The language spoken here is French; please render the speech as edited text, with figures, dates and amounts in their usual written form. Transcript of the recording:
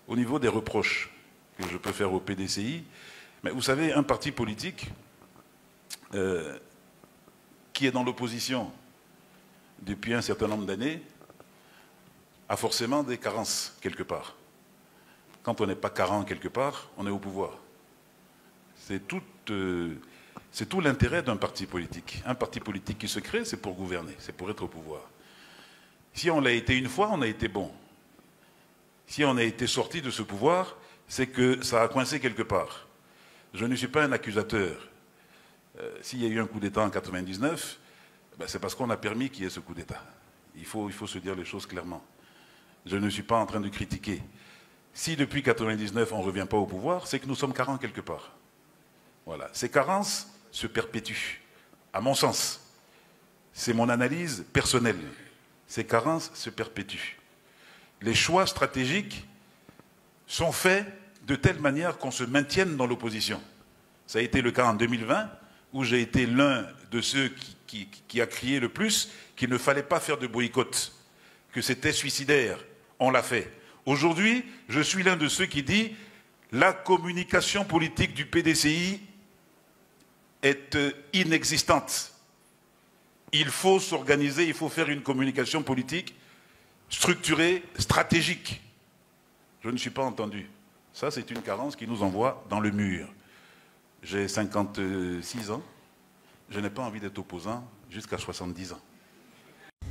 au niveau des reproches que je peux faire au PDCI, mais vous savez, un parti politique qui est dans l'opposition depuis un certain nombre d'années a forcément des carences quelque part. Quand on n'est pas carent quelque part, on est au pouvoir. C'est tout l'intérêt d'un parti politique. Un parti politique qui se crée, c'est pour gouverner, c'est pour être au pouvoir. Si on l'a été une fois, on a été bon. Si on a été sorti de ce pouvoir, c'est que ça a coincé quelque part. Je ne suis pas un accusateur. S'il y a eu un coup d'État en 1999, c'est parce qu'on a permis qu'il y ait ce coup d'État. Il faut se dire les choses clairement. Je ne suis pas en train de critiquer. Si depuis 1999 on ne revient pas au pouvoir, c'est que nous sommes carents quelque part. Voilà. Ces carences se perpétuent, à mon sens. C'est mon analyse personnelle. Ces carences se perpétuent. Les choix stratégiques sont faits de telle manière qu'on se maintienne dans l'opposition. Ça a été le cas en 2020, où j'ai été l'un de ceux qui a crié le plus qu'il ne fallait pas faire de boycott, que c'était suicidaire. On l'a fait. Aujourd'hui, je suis l'un de ceux qui dit la communication politique du PDCI est inexistante. Il faut s'organiser, il faut faire une communication politique structurée, stratégique. Je ne suis pas entendu. Ça, c'est une carence qui nous envoie dans le mur. J'ai 56 ans. Je n'ai pas envie d'être opposant jusqu'à 70 ans.